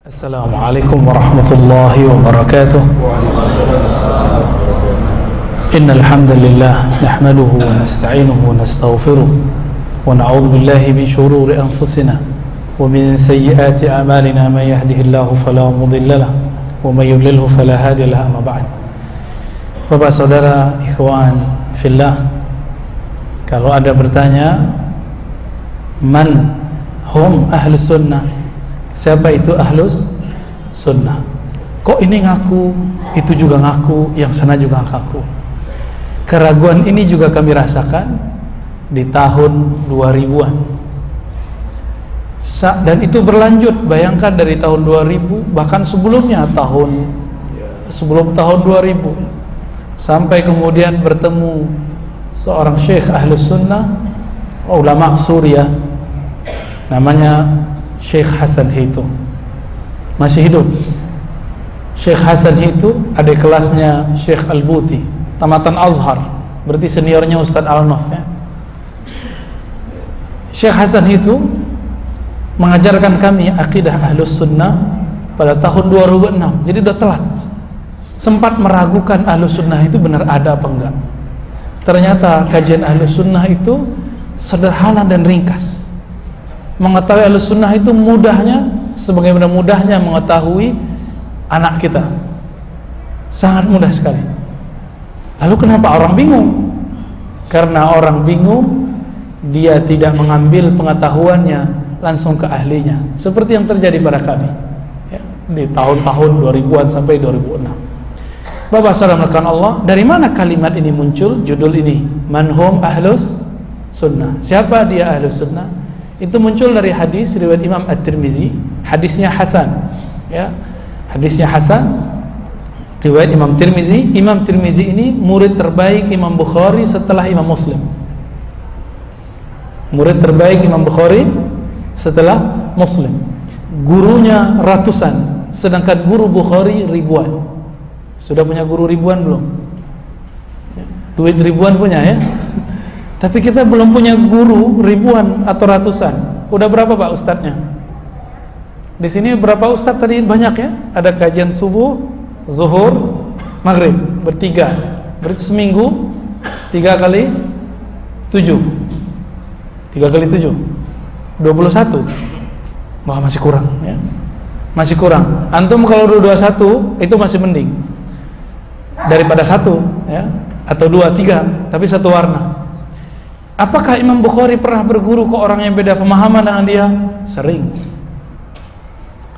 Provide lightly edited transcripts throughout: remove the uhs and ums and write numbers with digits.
Assalamualaikum warahmatullahi wabarakatuh. Innal hamdalillah nahmaduhu wa nasta'inuhu wa nastaghfiruh wa na'udzu billahi min shururi anfusina wa min sayyiati a'malina may yahdihillahu fala mudilla lahu wa may yudlilhu fala hadiya lahu. Amma ba'd. Bapak saudara ikhwan fillah, kalau ada bertanya man hum ahlus sunnah, siapa itu ahlus sunnah? Kok ini ngaku, itu juga ngaku, yang sana juga ngaku. Keraguan ini juga kami rasakan di tahun 2000-an. Dan itu berlanjut, bayangkan dari tahun 2000, bahkan sebelumnya sebelum tahun 2000, sampai kemudian bertemu seorang syekh ahlus sunnah, ulama Suriah, namanya Syekh Hasan Hitu, masih hidup. Syekh Hasan Hitu adik kelasnya Syekh Al-Buti, tamatan Azhar, berarti seniornya Ustadz Al-Naf ya. Syekh Hasan Hitu mengajarkan kami akidah ahlus sunnah pada tahun 2006, jadi udah telat. Sempat meragukan ahlus sunnah itu benar ada apa enggak. Ternyata kajian ahlus sunnah itu sederhana dan ringkas. Mengetahui ahlus sunnah itu mudahnya, sebagaimana mudahnya mengetahui anak kita, sangat mudah sekali. Lalu kenapa orang bingung? Karena orang bingung, dia tidak mengambil pengetahuannya langsung ke ahlinya, seperti yang terjadi pada kami ya, di tahun-tahun 2000-an sampai 2006. Bapak saudara Allah, dari mana kalimat ini muncul? Judul ini, manhum ahlus sunnah, siapa dia ahlus sunnah? Itu muncul dari hadis riwayat Imam At-Tirmizi, hadisnya hasan ya, hadisnya hasan riwayat Imam Tirmizi. Imam Tirmizi ini murid terbaik Imam Bukhari setelah Imam Muslim. Murid terbaik Imam Bukhari setelah Muslim. Gurunya ratusan, sedangkan guru Bukhari ribuan. Sudah punya guru ribuan belum? Duit ribuan punya ya? Tapi kita belum punya guru ribuan atau ratusan. Udah berapa Pak ustadznya? Di sini berapa ustadz tadi? Banyak ya. Ada kajian subuh, zuhur, maghrib, bertiga. Berarti seminggu 3 kali 7. 3 kali 7 21. Wah, masih kurang ya. Masih kurang. Antum kalau 21 itu masih mending daripada 1 ya, atau 2, 3 tapi satu warna. Apakah Imam Bukhari pernah berguru ke orang yang beda pemahaman dengan dia? Sering.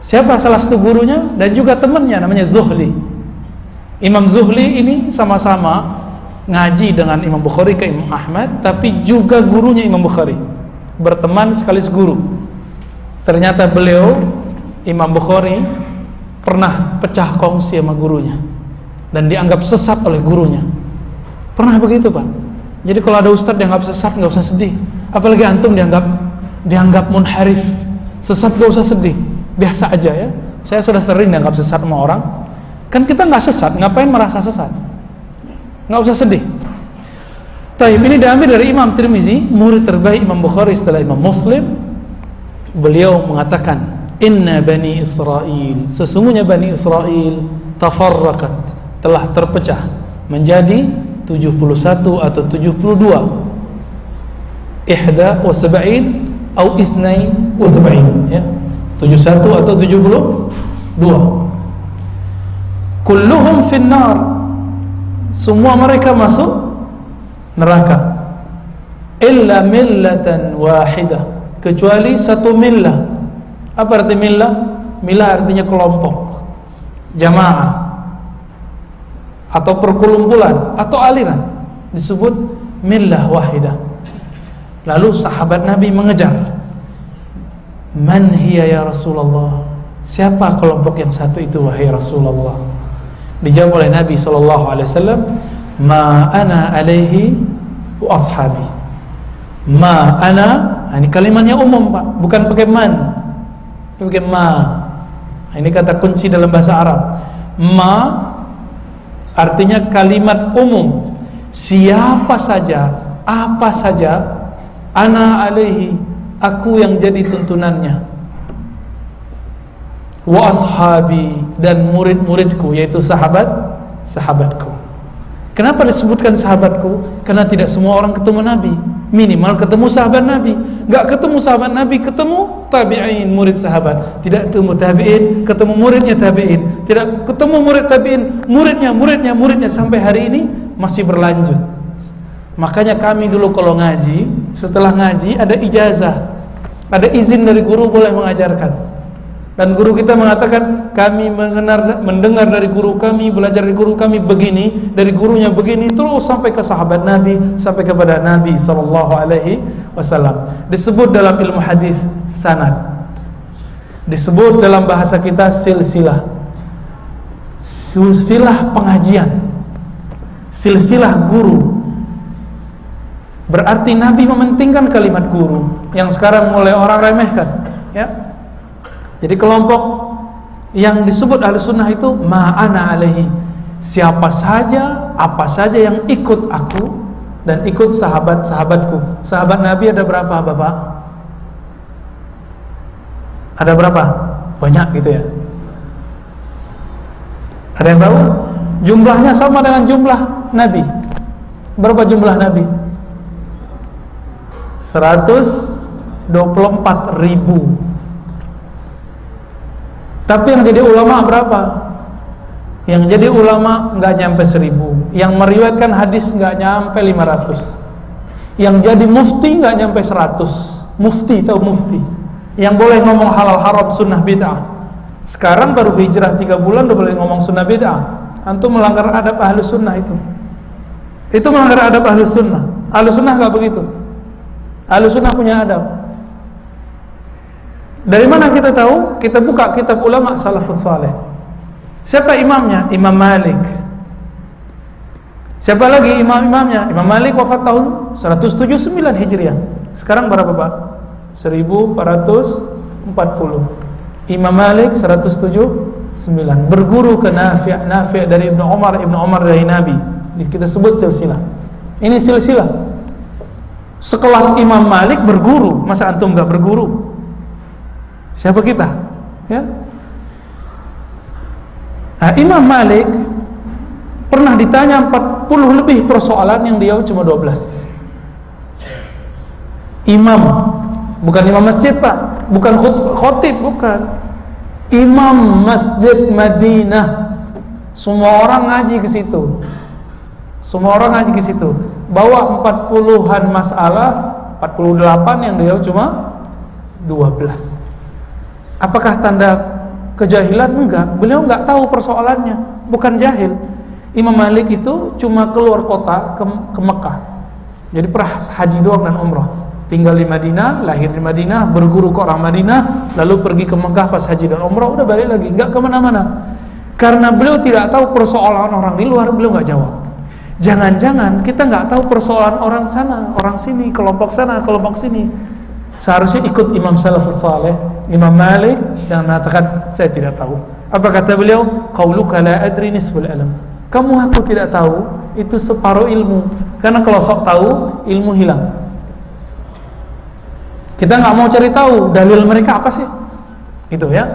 Siapa salah satu gurunya dan juga temannya, namanya Zuhli. Imam Zuhli ini sama-sama ngaji dengan Imam Bukhari ke Imam Ahmad, tapi juga gurunya Imam Bukhari, berteman sekaligus guru. Ternyata beliau, Imam Bukhari, pernah pecah kongsi sama gurunya dan dianggap sesat oleh gurunya. Pernah begitu Pak? Jadi kalau ada ustadz dianggap sesat, nggak usah sedih. Apalagi antum dianggap munharif, sesat, nggak usah sedih, biasa aja ya. Saya sudah sering dianggap sesat sama orang. Kan kita nggak sesat, ngapain merasa sesat? Nggak usah sedih. Taib, ini diambil dari Imam Tirmizi, murid terbaik Imam Bukhari setelah Imam Muslim. Beliau mengatakan, Inna Bani Israel, sesungguhnya Bani Israel tafarraqat, telah terpecah menjadi 71 atau 72, ihda wa sab'in atau isnai wa sab'in ya, 71 atau 72. Kulluhum finnar, semua mereka masuk neraka, illa millatan wahidah, kecuali satu millah. Apa arti millah? Millah artinya kelompok, jamaah, atau perkumpulan atau aliran, disebut millah wahidah. Lalu sahabat Nabi mengejar, man hiya ya Rasulullah, siapa kelompok yang satu itu wahai Rasulullah? Dijawab oleh Nabi SAW, ma ana alaihi wa ashabi. Ma ana, ini kalimatnya umum Pak, bukan pakai man, pakai ma. Ini kata kunci dalam bahasa Arab. Ma artinya kalimat umum, siapa saja, apa saja, ana alaihi, aku yang jadi tuntunannya. wa ashabi, dan murid-muridku, yaitu sahabatku. Kenapa disebutkan sahabatku? Karena tidak semua orang ketemu Nabi. Minimal ketemu sahabat Nabi. Gak ketemu sahabat Nabi, ketemu tabi'in, murid sahabat. Tidak ketemu tabi'in, ketemu muridnya tabi'in. Tidak ketemu murid tabi'in, muridnya, sampai hari ini masih berlanjut. Makanya kami dulu kalau ngaji, setelah ngaji ada ijazah, ada izin dari guru boleh mengajarkan. Dan guru kita mengatakan, kami mendengar dari guru kami, belajar dari guru kami begini, dari gurunya begini, terus sampai ke sahabat Nabi, sampai kepada Nabi SAW. Disebut dalam ilmu hadis sanad, disebut dalam bahasa kita silsilah pengajian, silsilah guru. Berarti Nabi mementingkan kalimat guru, yang sekarang mulai orang remehkan, ya. Jadi kelompok yang disebut Ahlussunnah itu ma'ana alaihi, siapa saja, apa saja yang ikut aku dan ikut sahabat-sahabatku. Sahabat Nabi ada berapa, Bapak? Ada berapa? Banyak gitu ya. Ada yang tahu? Jumlahnya sama dengan jumlah Nabi. Berapa jumlah Nabi? 124.000. Tapi yang jadi ulama berapa? Yang jadi ulama nggak nyampe 1000. Yang meriwayatkan hadis nggak nyampe 500. Yang jadi mufti nggak nyampe 100. Mufti, tahu mufti? Yang boleh ngomong halal haram sunnah bid'ah. Sekarang baru hijrah 3 bulan udah boleh ngomong sunnah bid'ah. Antum melanggar adab Ahlus Sunnah itu. Itu melanggar adab Ahlus Sunnah. Ahlus Sunnah nggak begitu. Ahlus Sunnah punya adab. Dari mana kita tahu? Kita buka kitab ulama salafus saleh. Siapa imamnya? Imam Malik. Siapa lagi imam-imamnya? Imam Malik wafat tahun 179 Hijriah. Sekarang berapa, Pak? 1440. Imam Malik 179. Berguru ke Nafi' dari Ibnu Umar dari Nabi. Kita sebut silsilah. Ini silsilah. Sekelas Imam Malik berguru, masa antum enggak berguru? Siapa kita? Ya. Nah, Imam Malik pernah ditanya 40 lebih persoalan, yang dia cuma 12. Imam, bukan imam masjid, Pak, bukan khotib, bukan. Imam Masjid Madinah. Semua orang ngaji ke situ. Bawa 40-an masalah, 48 yang dia cuma 12. Apakah tanda kejahilan? Enggak. Beliau enggak tahu persoalannya, bukan jahil. Imam Malik itu cuma keluar kota ke Mekah. Jadi pernah haji doang dan umrah. Tinggal di Madinah, lahir di Madinah, berguru ke orang Madinah, lalu pergi ke Mekah pas haji dan umrah, udah balik lagi, enggak kemana-mana. Karena beliau tidak tahu persoalan orang di luar, beliau enggak jawab. Jangan-jangan kita enggak tahu persoalan orang sana, orang sini, kelompok sana, kelompok sini. Seharusnya ikut Imam Salafus Saleh, Imam Malik, yang mengatakan saya tidak tahu. Apa kata beliau? Qauluka la adri nisful ilm. Kamu aku tidak tahu itu separuh ilmu. Karena kalau sok tahu, ilmu hilang. Kita nggak mau cari tahu dalil mereka apa sih? Itu ya.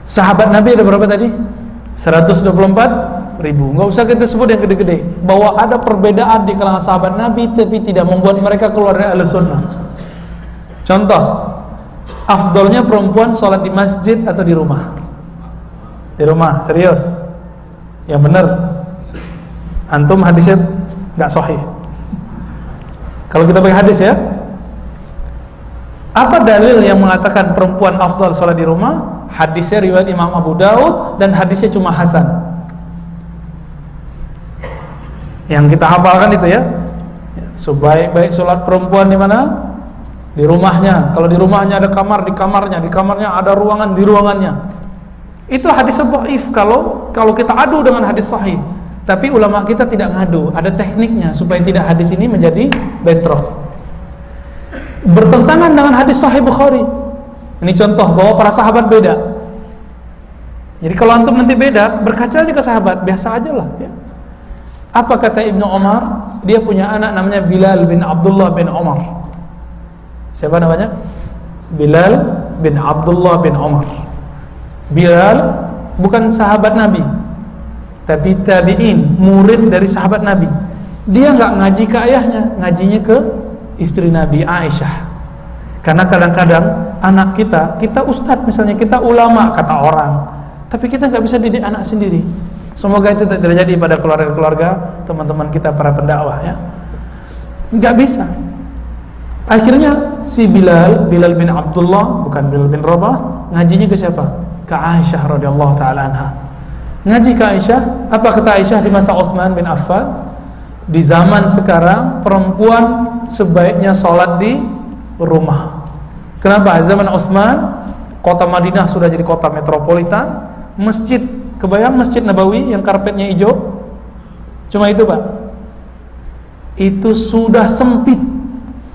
Sahabat Nabi ada berapa tadi? 124.000. Nggak usah kita sebut yang gede-gede. Bahwa ada perbedaan di kalangan sahabat Nabi, tapi tidak membuat mereka keluar dari Ahlussunnah. Contoh, afdolnya perempuan sholat di masjid atau di rumah? Di rumah, serius. Yang benar. Antum hadisnya nggak sahih. Kalau kita pakai hadis ya. Apa dalil yang mengatakan perempuan afdal sholat di rumah? Hadisnya riwayat Imam Abu Daud dan hadisnya cuma hasan. Yang kita hafalkan itu ya. Sebaik-baik sholat perempuan di mana? Di rumahnya. Kalau di rumahnya ada kamar, di kamarnya ada ruangan, di ruangannya. Itu hadis dhaif kalau kita adu dengan hadis sahih. Tapi ulama kita tidak ngadu, ada tekniknya supaya tidak hadis ini menjadi bentrok. Bertentangan dengan hadis sahih Bukhari. Ini contoh bahwa para sahabat beda. Jadi kalau antum nanti beda, berkaca aja ke sahabat, biasa aja lah ya. Apa kata Ibnu Umar? Dia punya anak namanya Bilal bin Abdullah bin Umar. Siapa namanya? Bilal bin Abdullah bin Umar. Bilal bukan sahabat Nabi, tapi tabi'in, murid dari sahabat Nabi. Dia nggak ngaji ke ayahnya, ngajinya ke istri Nabi, Aisyah. Karena kadang-kadang anak kita ustadz misalnya, kita ulama kata orang, tapi kita nggak bisa didik anak sendiri. Semoga itu tidak terjadi pada keluarga-keluarga teman-teman kita para pendakwah ya. Nggak bisa. Akhirnya si Bilal bin Abdullah, bukan Bilal bin Rabah, ngajinya ke siapa? Ke Aisyah radhiyallahu taala anha. Ngaji ke Aisyah, apa kata Aisyah di masa Utsman bin Affan? Di zaman sekarang perempuan sebaiknya sholat di rumah. Kenapa? Zaman Utsman, kota Madinah sudah jadi kota metropolitan, masjid, kebayang Masjid Nabawi yang karpetnya hijau? Cuma itu Pak. Itu sudah sempit,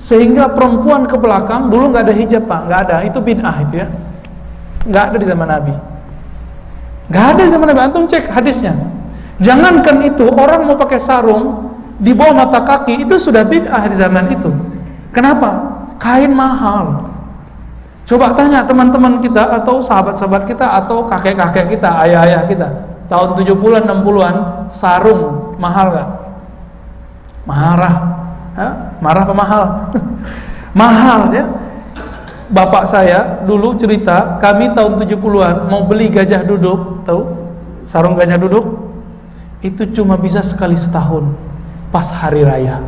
sehingga perempuan ke belakang dulu nggak ada hijab Pak, nggak ada, itu bid'ah itu ya, nggak ada di zaman Nabi, nggak ada di zaman Nabi. Antum cek hadisnya. Jangankan itu, orang mau pakai sarung di bawah mata kaki itu sudah bid'ah di zaman itu. Kenapa? Kain mahal. Coba tanya teman-teman kita atau sahabat-sahabat kita atau kakek-kakek kita, ayah-ayah kita, tahun 70-an 60-an sarung mahal gak? Marah. Hah? Marah apa mahal? Mahal ya. Bapak saya dulu cerita, kami tahun 70-an mau beli gajah duduk, tahu? Sarung gajah duduk itu cuma bisa sekali setahun pas hari raya.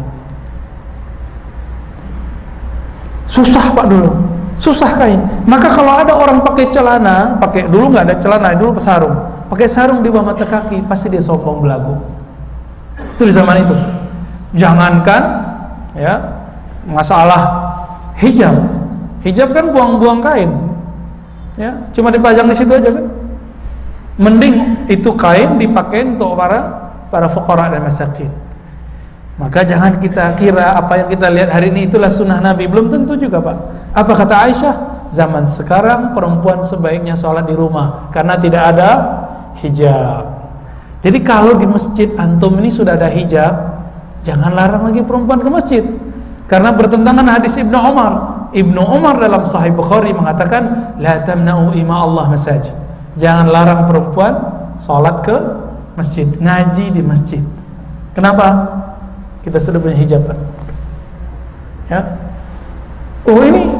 Susah Pak dulu, susah kain. Maka kalau ada orang pakai celana, dulu nggak ada celana, dulu sarung, pakai sarung di bawah mata kaki, pasti dia sombong belagu. Itu di zaman itu. Jangankan ya masalah hijab kan buang-buang kain, ya cuma dipajang di situ aja kan. Mending itu kain dipakai untuk para fuqara dan masakin. Maka jangan kita kira apa yang kita lihat hari ini itulah sunnah Nabi. Belum tentu juga Pak. Apa kata Aisyah? Zaman sekarang perempuan sebaiknya sholat di rumah karena tidak ada hijab. Jadi kalau di masjid antum ini sudah ada hijab, jangan larang lagi perempuan ke masjid. Karena bertentangan hadis Ibnu Umar. Ibnu Umar dalam Sahih Bukhari mengatakan, la tamna'u ima Allah masajid. Jangan larang perempuan sholat ke masjid, ngaji di masjid. Kenapa? Kita sudah punya hijab Pak. Ya. Oh ini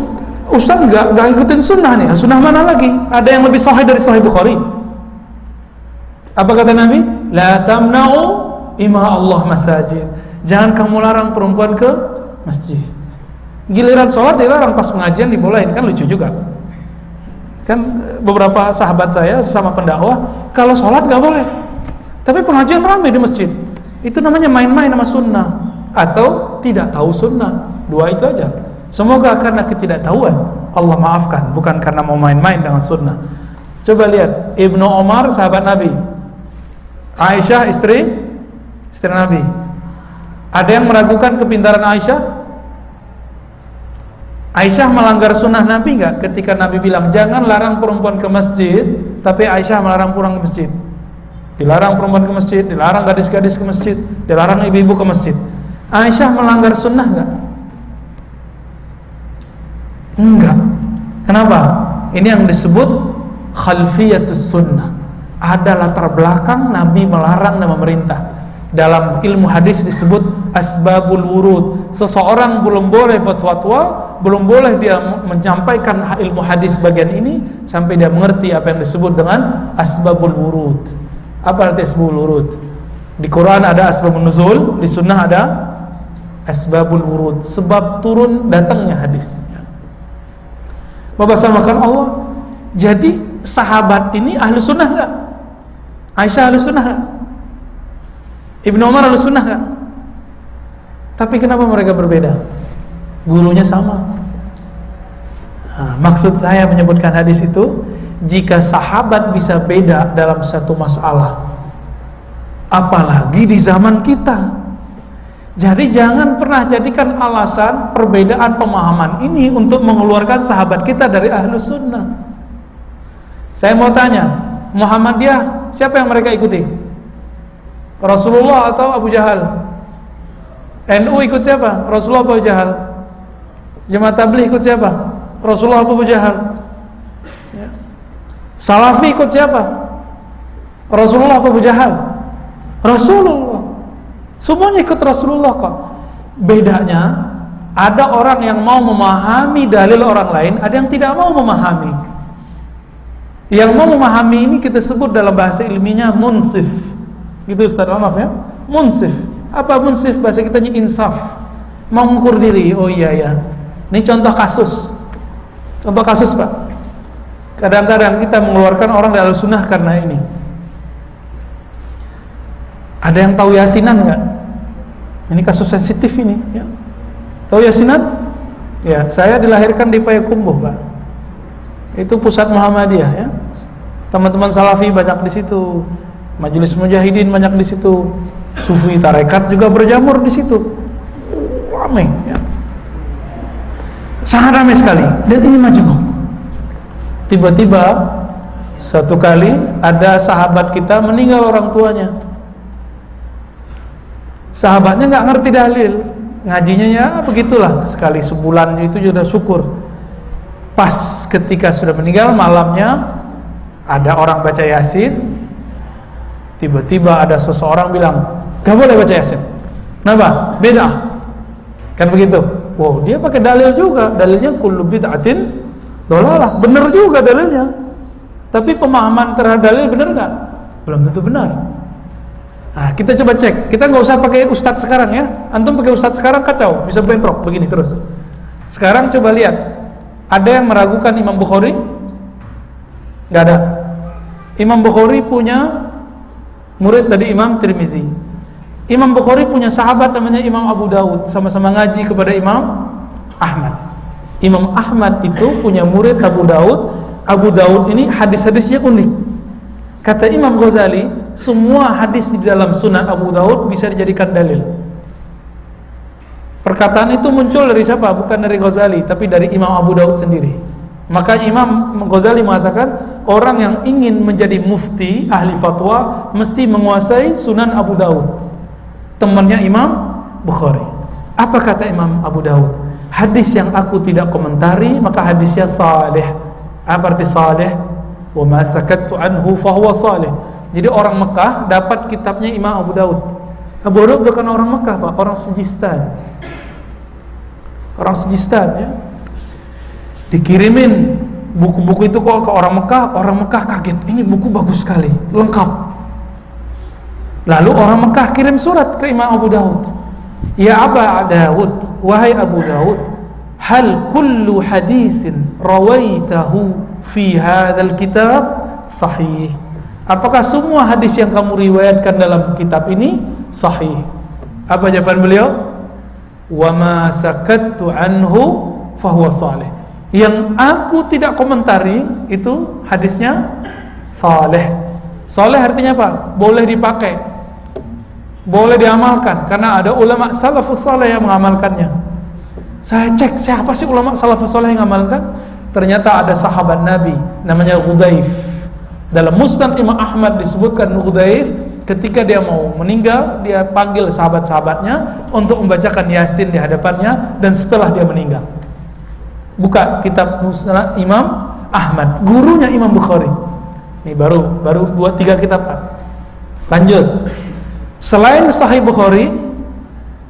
Ustaz nggak ikutin sunnah nih. Sunnah mana lagi? Ada yang lebih sahih dari Sahih Bukhari. Apa kata Nabi? La tamna'u ima Allah masajid. Jangan kamu larang perempuan ke masjid. Giliran sholat dilarang, pas pengajian dibolehin, kan lucu juga. Kan beberapa sahabat saya sesama pendakwah, kalau sholat nggak boleh, tapi pengajian ramai di masjid. Itu namanya main-main sama sunnah atau tidak tahu sunnah. Dua itu aja. Semoga karena ketidaktahuan Allah maafkan, bukan karena mau main-main dengan sunnah. Coba lihat Ibnu Umar sahabat Nabi, Aisyah istri Nabi. Ada yang meragukan kepintaran Aisyah? Aisyah melanggar sunnah Nabi nggak ketika Nabi bilang jangan larang perempuan ke masjid, tapi Aisyah melarang pulang ke masjid? Dilarang perempuan ke masjid, dilarang gadis-gadis ke masjid, dilarang ibu-ibu ke masjid. Aisyah melanggar sunnah nggak? Enggak. Kenapa? Ini yang disebut khalfiyatus sunnah. Ada latar belakang Nabi melarang dan memerintah. Dalam ilmu hadis disebut asbabul wurud. Seseorang belum boleh fatwa, belum boleh dia menyampaikan ilmu hadis bagian ini sampai dia mengerti apa yang disebut dengan asbabul wurud. Apa arti asbabul wurud? Di Quran ada asbabun nuzul, di sunnah ada asbabul wurud, sebab turun datangnya hadis. Bapak samakan Allah. Jadi sahabat ini ahlu sunnah enggak? Aisyah ahlu sunnah enggak? Ibnu Umar ahlu sunnah enggak? Tapi kenapa mereka berbeda? Gurunya sama. Nah, maksud saya menyebutkan hadis itu, jika sahabat bisa beda dalam satu masalah, apalagi di zaman kita. Jadi jangan pernah jadikan alasan perbedaan pemahaman ini untuk mengeluarkan sahabat kita dari ahlus sunnah. Saya mau tanya, Muhammadiyah siapa yang mereka ikuti? Rasulullah atau Abu Jahal? NU ikut siapa? Rasulullah atau Abu Jahal? Jemaah Tabligh ikut siapa? Rasulullah atau Abu Jahal? Salafi ikut siapa? Rasulullah apa Abu Jahal? Rasulullah. Semuanya ikut Rasulullah kok. Bedanya, ada orang yang mau memahami dalil orang lain, ada yang tidak mau memahami. Yang mau memahami ini kita sebut dalam bahasa ilmiahnya munsif. Gitu Ustaz, maaf ya. Munsif. Apa munsif? Bahasa kitanya insaf. Mengukur diri. Oh iya ya. Ini contoh kasus. Contoh kasus, Pak. Kadang-kadang kita mengeluarkan orang dari Ahlussunnah karena ini. Ada yang tahu Yasinan nggak? Ini kasus sensitif ini. Ya. Tahu Yasinan? Ya, saya dilahirkan di Payakumbuh, Pak. Itu pusat Muhammadiyah, ya. Teman-teman Salafi banyak di situ. Majelis Mujahidin banyak di situ. Sufi tarekat juga berjamur di situ. Ramai, ya. Sangat ramai sekali. Dan ini majmuk. Tiba-tiba satu kali ada sahabat kita meninggal orang tuanya. Sahabatnya nggak ngerti dalil, ngajinya ya begitulah, sekali sebulan itu sudah syukur. Pas ketika sudah meninggal malamnya ada orang baca Yasin, tiba-tiba ada seseorang bilang gak boleh baca Yasin. Kenapa? Beda. Kan begitu. Wow, dia pakai dalil juga, dalilnya kullu bid'atin dolalah, benar juga dalilnya. Tapi pemahaman terhadap dalil benar nggak? Belum tentu benar. Nah, kita coba cek. Kita nggak usah pakai ustadz sekarang ya. Antum pakai ustadz sekarang kacau, bisa bentrok begini terus. Sekarang coba lihat. Ada yang meragukan Imam Bukhari? Nggak ada. Imam Bukhari punya murid dari Imam Tirmizi. Imam Bukhari punya sahabat namanya Imam Abu Daud, sama-sama ngaji kepada Imam Ahmad. Imam Ahmad itu punya murid Abu Daud. Abu Daud ini hadis-hadisnya unik. Kata Imam Ghazali, semua hadis di dalam Sunan Abu Daud bisa dijadikan dalil. Perkataan itu muncul dari siapa? Bukan dari Ghazali, tapi dari Imam Abu Daud sendiri. Maka Imam Ghazali mengatakan, orang yang ingin menjadi mufti, ahli fatwa, mesti menguasai Sunan Abu Daud, temannya Imam Bukhari. Apa kata Imam Abu Daud? Hadis yang aku tidak komentari, maka hadisnya salih. Apa arti salih? Wa ma sakattu anhu fahuwa salih. Jadi orang Mekah dapat kitabnya Imam Abu Daud. Abu Daud bukan orang Mekah, Pak, orang Sijistan. Orang Sijistan, ya. Dikirimin buku-buku itu kok ke orang Mekah kaget. Ini buku bagus sekali, lengkap. Lalu orang Mekah kirim surat ke Imam Abu Daud. Ya Aba Daud, wahai Abu Daud, hal kullu hadisin rawaitahu fi hadzal kitab sahih? Apakah semua hadis yang kamu riwayatkan dalam kitab ini sahih? Apa jawaban beliau? Wa ma sakattu anhu fahuwa salih. Yang aku tidak komentari itu hadisnya saleh. Saleh artinya apa? Boleh dipakai, boleh diamalkan, karena ada ulama salafus saleh yang mengamalkannya. Saya cek siapa sih ulama salafus saleh yang mengamalkan? Ternyata ada sahabat Nabi namanya Hudzaif. Dalam Musnad Imam Ahmad disebutkan Hudzaif ketika dia mau meninggal, dia panggil sahabat-sahabatnya untuk membacakan Yasin di hadapannya, dan setelah dia meninggal. Buka kitab Musnad Imam Ahmad, gurunya Imam Bukhari. Ini baru 2-3 kitab, Pak. Lanjut. Selain Sahih Bukhari,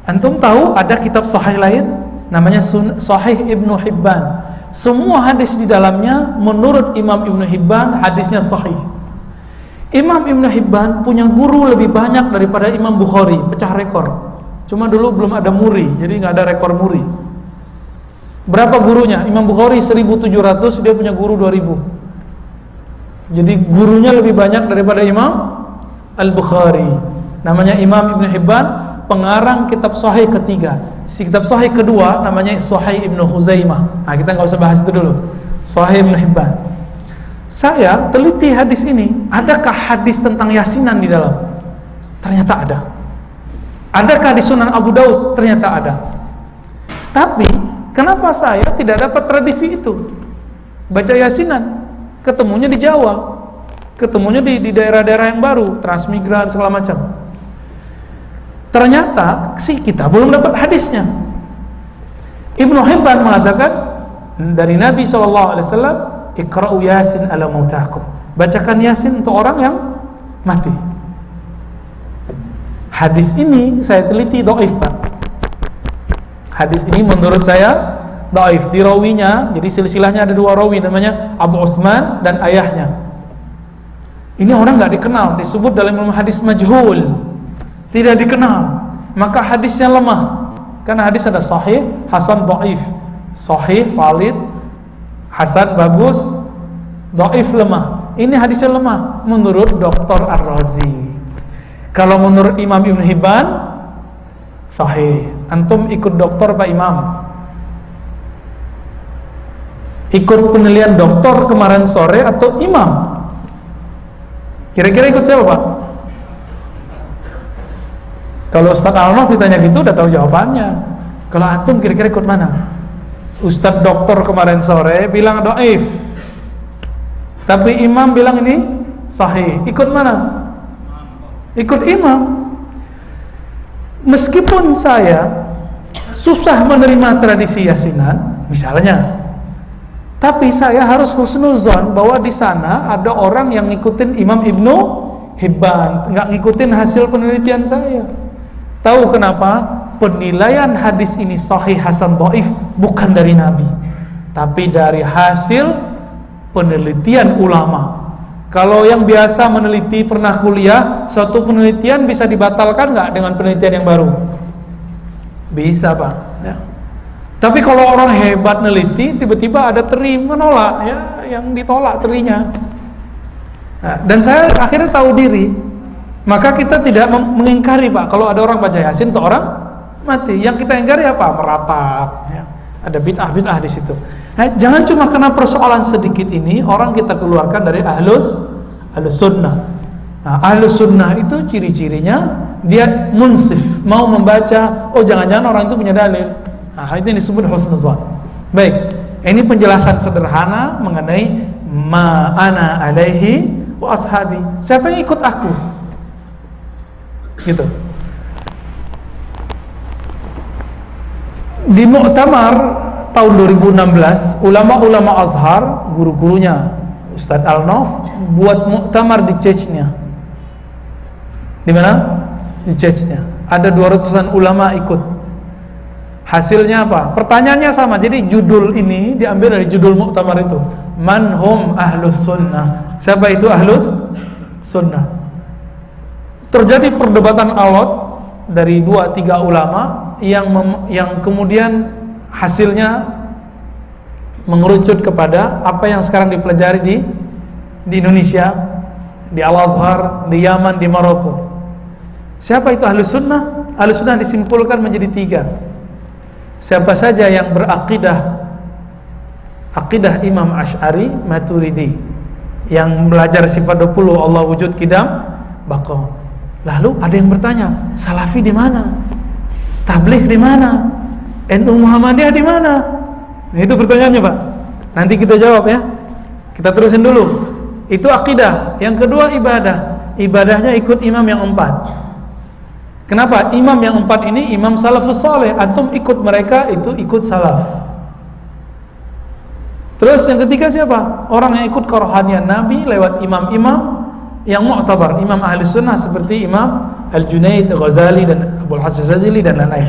antum tahu ada kitab sahih lain namanya Sahih Ibnu Hibban. Semua hadis di dalamnya menurut Imam Ibnu Hibban hadisnya sahih. Imam Ibnu Hibban punya guru lebih banyak daripada Imam Bukhari, pecah rekor. Cuma dulu belum ada muri, jadi nggak ada rekor muri. Berapa gurunya? Imam Bukhari 1700, dia punya guru 2000. Jadi gurunya lebih banyak daripada Imam Al-Bukhari. Namanya Imam Ibnu Hibban, pengarang kitab sahih ketiga. Si kitab sahih kedua namanya Sahih Ibnu Khuzaimah. Nah, kita nggak usah bahas itu dulu. Sahih Ibnu Hibban. Saya teliti hadis ini, adakah hadis tentang yasinan di dalam? Ternyata ada. Adakah di Sunan Abu Daud? Ternyata ada. Tapi kenapa saya tidak dapat tradisi itu? Baca yasinan, ketemunya di Jawa, ketemunya di daerah-daerah yang baru, transmigran segala macam. Ternyata si kita belum dapat hadisnya. Ibnu Hibban mengatakan dari Nabi SAW, Iqra'u Yasin ala mautakum. bacakan Yasin untuk orang yang mati. Hadis ini saya teliti dhaif, Pak. Hadis ini menurut saya dhaif. Di rawinya, jadi silsilahnya ada 2 rawi, namanya Abu Utsman dan ayahnya. Ini orang nggak dikenal, disebut dalam ilmu hadis majhul, tidak dikenal. Maka hadisnya lemah. Karena hadis ada sahih, hasan, dhaif. Sahih, valid, hasan, bagus, dhaif, lemah. Ini hadisnya lemah menurut Dr. Ar-Razi. Kalau menurut Imam Ibn Hibban sahih. Antum ikut dokter Pak Imam, ikut penilaian dokter kemarin sore atau imam? Kira-kira ikut siapa, Pak? Kalau Ustaz Al-Nof ditanya gitu udah tahu jawabannya. Kalau antum kira-kira ikut mana? Ustaz dokter kemarin sore bilang dhaif, tapi imam bilang ini sahih. Ikut mana? Ikut imam. Meskipun saya susah menerima tradisi yasinan misalnya, tapi saya harus husnuzon bahwa di sana ada orang yang ngikutin Imam Ibnu Hibban, nggak ngikutin hasil penelitian saya. Tahu kenapa? Penilaian hadis ini sahih, hasan, dhaif bukan dari Nabi, tapi dari hasil penelitian ulama. Kalau yang biasa meneliti, pernah kuliah, suatu penelitian bisa dibatalkan nggak dengan penelitian yang baru? Bisa, Pak. Ya. Tapi kalau orang hebat neliti, tiba-tiba ada teri menolak, ya, yang ditolak terinya. Nah, dan saya akhirnya tahu diri, maka kita tidak mengingkari, Pak, kalau ada orang baca Yasin untuk orang mati. Yang kita ingkari apa? Merapat. Ya. Ada bid'ah-bid'ah di situ. Nah, jangan cuma karena persoalan sedikit ini orang kita keluarkan dari ahlus sunnah. Nah, ahlus sunnah itu ciri-cirinya dia munsif, mau membaca, oh jangan-jangan orang itu punya dalil. Nah, itu disebut husnuzan. Baik, ini penjelasan sederhana mengenai ma ana alaihi wa ashabi. Siapa yang ikut aku? Gitu. Di muktamar tahun 2016, ulama-ulama Azhar, guru-gurunya Ustaz Al-Nof buat muktamar di Chechnya. Di mana? Di Chechnya. Ada 200-an ulama ikut. Hasilnya apa? Pertanyaannya sama. Jadi judul ini diambil dari judul muktamar itu. Man hum ahlus sunnah? Siapa itu ahlus sunnah? Terjadi perdebatan alot dari 2-3 ulama yang kemudian hasilnya mengerucut kepada apa yang sekarang dipelajari di Indonesia, di Al-Azhar, di Yaman, di Maroko. Siapa itu ahlus sunnah? Ahlus sunnah disimpulkan menjadi 3. Siapa saja yang berakidah akidah Imam Asy'ari Maturidi, yang belajar sifat 20 Allah wujud qidam baqa. Lalu ada yang bertanya, Salafi di mana? Tabligh di mana? NU Muhammadiyah di mana? Nah, itu pertanyaannya, Pak. Nanti kita jawab ya. Kita terusin dulu. Itu akidah. Yang kedua ibadah. Ibadahnya ikut imam yang 4. Kenapa? Imam yang 4 ini imam salafus saleh. Antum ikut mereka itu ikut salaf. Terus yang ketiga siapa? Orang yang ikut kerohanian Nabi lewat imam-imam yang mu'tabar, imam ahli sunnah seperti Imam Al-Junaid, Ghazali dan Abul Hasan Syadzili dan lain-lain.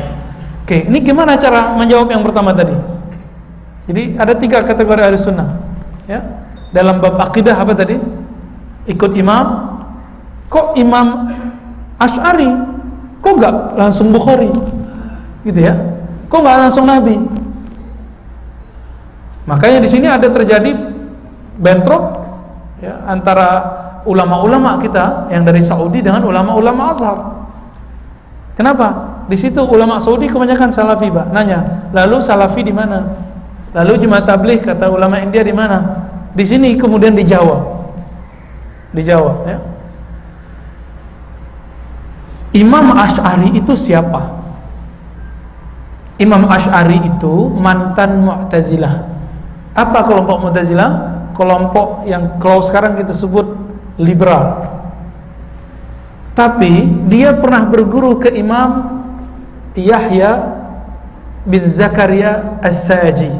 Oke, ini gimana cara menjawab yang pertama tadi? Jadi ada 3 kategori ahli sunnah ya. Dalam bab akidah apa tadi? Ikut imam. Kok Imam Asy'ari? Kok enggak langsung Bukhari? Gitu ya. Kok enggak langsung Nabi? Makanya di sini ada terjadi bentrok ya, antara ulama-ulama kita yang dari Saudi dengan ulama-ulama Azhar. Kenapa? Di situ ulama Saudi kebanyakan Salafi, Pak. Nanya, lalu Salafi di mana? Lalu Jemaah Tabligh kata ulama India di mana? Di sini kemudian dijawab ya. Imam Asy'ari itu siapa? Imam Asy'ari itu mantan Mu'tazilah. Apa kelompok Mu'tazilah? Kelompok yang kalau sekarang kita sebut liberal. Tapi dia pernah berguru ke Imam Yahya bin Zakaria As-Saji.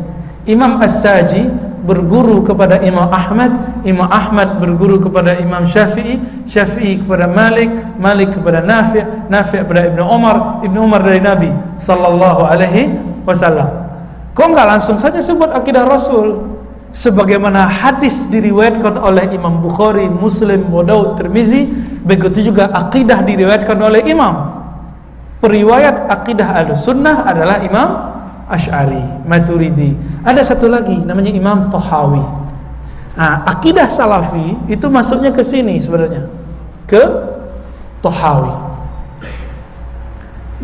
Imam As-Saji berguru kepada Imam Ahmad, Imam Ahmad berguru kepada Imam Syafi'i, Syafi'i kepada Malik, Malik kepada Nafi', Nafi' kepada Ibnu Umar, Ibnu Umar dari Nabi sallallahu alaihi wasallam. Kok enggak langsung saja sebut akidah Rasul? Sebagaimana hadis diriwayatkan oleh Imam Bukhari, Muslim, Abu Daud, Tirmizi, begitu juga akidah diriwayatkan oleh Imam. Periwayat akidah Ahlussunnah adalah Imam Asy'ari, Maturidi. Ada satu lagi namanya Imam Tahawi. Nah, akidah Salafi itu masuknya ke sini sebenarnya, ke Tahawi.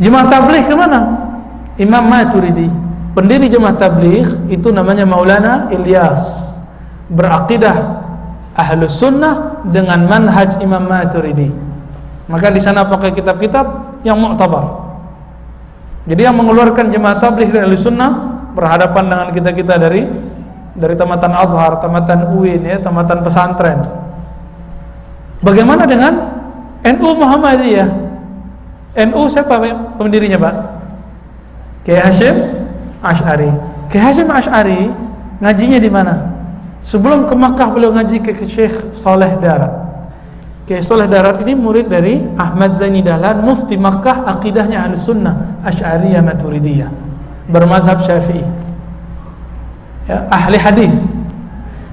Jemaah Tabligh kemana? Imam Maturidi. Pendiri Jemaah Tabligh itu namanya Maulana Ilyas. Berakidah Ahlussunnah dengan manhaj Imam Maturidi. Maka di sana pakai kitab-kitab yang mu'tabar. Jadi yang mengeluarkan Jemaah Tabligh dari Ahlussunnah berhadapan dengan kita-kita dari tamatan Azhar, tamatan UIN, ya, tamatan pesantren. Bagaimana dengan NU Muhammadiyah? NU siapa pendirinya, Pak? Kiai Hasyim Asy'ari. Kiai Hasyim Asy'ari ngajinya di mana? Sebelum ke Makkah beliau ngaji ke Syekh Saleh Darat. Kiai Saleh Darat ini murid dari Ahmad Zaini Dahlan, mufti Makkah, akidahnya Ahlussunnah Asy'ariyah Maturidiyah, bermazhab Syafi'i, ya, ahli hadis.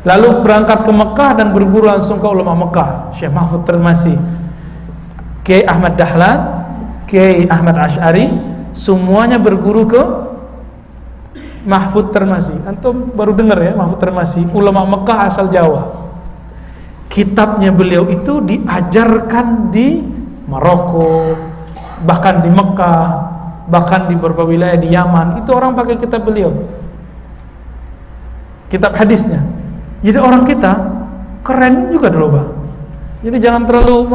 Lalu berangkat ke Mekah dan berguru langsung ke ulama Mekah, Syekh Mahfud Termasi, Kiai Ahmad Dahlan, Kiai Ahmad Asy'ari, semuanya berguru ke Mahfud Termasi. Antum baru dengar ya, Mahfud Termasi, ulama Mekah asal Jawa. Kitabnya beliau itu diajarkan di Maroko, bahkan di Mekah, bahkan di beberapa wilayah di Yaman. Itu orang pakai kitab beliau, kitab hadisnya. Jadi orang kita keren juga dulu, Pak. Jadi jangan terlalu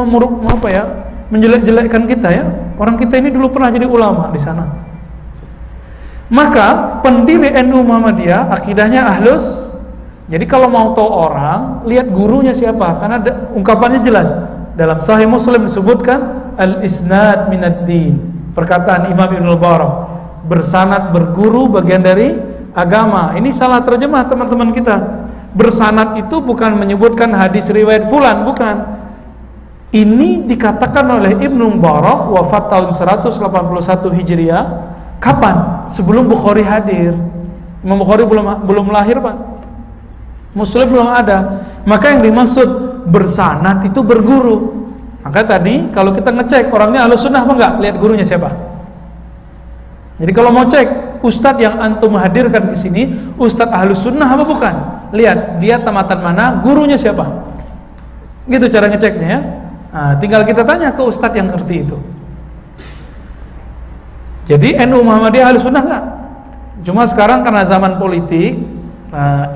menjelek-jelekkan kita ya. Orang kita ini dulu pernah jadi ulama di sana. Maka pendiri NU Muhammadiyah akidahnya Ahlus. Jadi kalau mau tahu orang, lihat gurunya siapa, karena ungkapannya jelas. Dalam Sahih Muslim disebutkan al-isnad minad din. Perkataan Imam Ibnu Mubarak, bersanad berguru bagian dari agama. Ini salah terjemah teman-teman kita. Bersanad itu bukan menyebutkan hadis riwayat fulan, bukan. Ini dikatakan oleh Ibnu Mubarak wafat tahun 181 Hijriah. Kapan? Sebelum Bukhari hadir. Imam Bukhari belum lahir, Pak. Muslim belum ada. Maka yang dimaksud bersanad itu berguru. Maka tadi kalau kita ngecek orangnya Ahlussunnah apa enggak, lihat gurunya siapa. Jadi kalau mau cek ustadz yang antum hadirkan ke sini ustadz Ahlussunnah apa bukan, lihat dia tamatan mana, gurunya siapa. Gitu cara ngeceknya ya. Nah, tinggal kita tanya ke ustadz yang ngerti itu. Jadi NU Muhammadiyah Ahlussunnah enggak? Cuma sekarang karena zaman politik,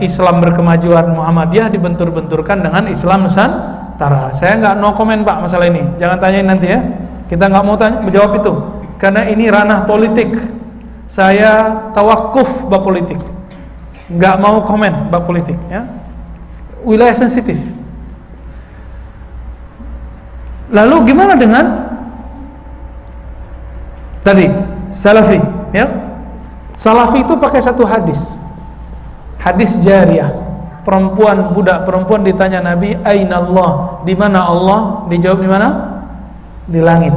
Islam berkemajuan, Muhammadiyah dibentur-benturkan dengan Islam Nusantara. Saya nggak no comment, Pak, masalah ini. Jangan tanyain nanti ya. Kita nggak mau menjawab itu, karena ini ranah politik. Saya tawakuf bab politik, nggak mau komen bab politik ya. Wilayah sensitif. Lalu gimana dengan tadi Salafi ya? Salafi itu pakai satu hadis jariyah. Budak perempuan ditanya Nabi, "Aina Allah?" Di mana Allah? Dijawab di mana? Di langit.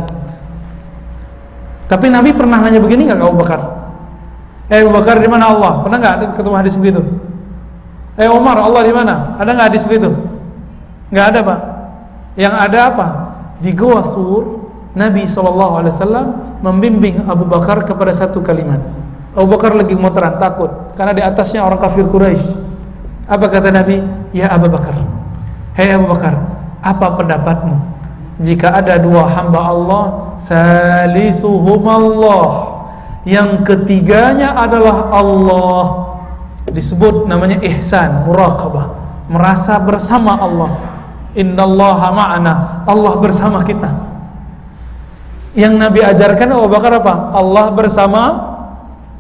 Tapi Nabi pernah nanya begini enggak ke Abu Bakar? Abu Bakar, di mana Allah? Pernah enggak ketemu hadis begitu? Umar, Allah di mana? Ada enggak hadis begitu? Enggak ada, Pak. Yang ada apa? Di Gua Sur, Nabi SAW membimbing Abu Bakar kepada satu kalimat. Abu Bakar lagi motoran, takut karena di atasnya orang kafir Quraisy. Apa kata Nabi? Ya Abu Bakar, hei Abu Bakar, apa pendapatmu jika ada dua hamba Allah, salisuhumallah, yang ketiganya adalah Allah, disebut namanya ihsan, muraqabah, merasa bersama Allah. Innallaha ma'ana, Allah bersama kita. Yang Nabi ajarkan Abu Bakar apa? Allah bersama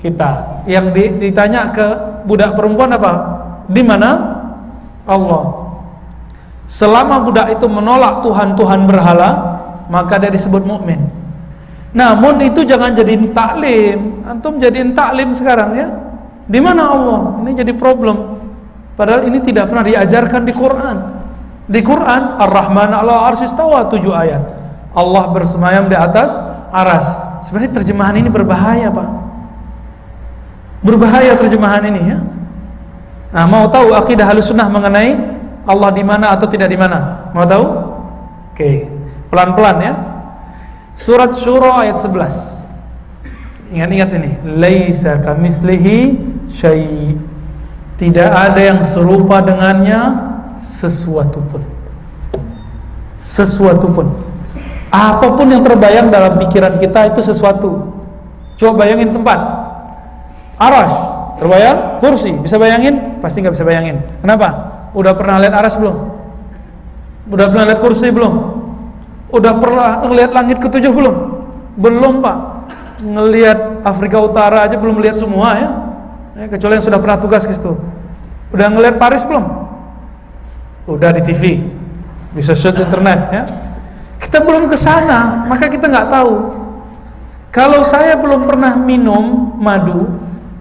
kita. Yang ditanya ke budak perempuan apa? Di mana? Allah. Selama budak itu menolak Tuhan berhala, maka dia disebut mukmin. Namun itu jangan jadiin taklim. Antum jadiin taklim sekarang ya. Di mana Allah? Ini jadi problem. Padahal ini tidak pernah diajarkan di Quran. Di Quran, Ar-Rahman 'ala 'arsy istawa 7 ayat. Allah bersemayam di atas aras. Sebenarnya terjemahan ini berbahaya, Pak. Berbahaya terjemahan ini ya. Nah, mau tahu akidah Ahlussunnah mengenai Allah di mana atau tidak di mana? Mau tahu? Oke. Pelan-pelan ya. Surat Syura ayat 11. Ingat-ingat ini. Laisa kamitslihi syai'. Tidak ada yang serupa dengannya sesuatu pun. Sesuatu pun. Apapun yang terbayang dalam pikiran kita itu sesuatu. Coba bayangin tempat. Arasy, terbayang? Kursi, bisa bayangin? Pasti nggak bisa bayangin. Kenapa? Udah pernah lihat arasy belum? Udah pernah lihat kursi belum? Udah pernah ngelihat langit ketujuh belum? Belum, Pak. Ngelihat Afrika Utara aja belum lihat semua ya. Kecuali yang sudah pernah tugas ke situ. Udah ngelihat Paris belum? Udah di TV, bisa search internet ya. Kita belum ke sana, maka kita nggak tahu. Kalau saya belum pernah minum madu,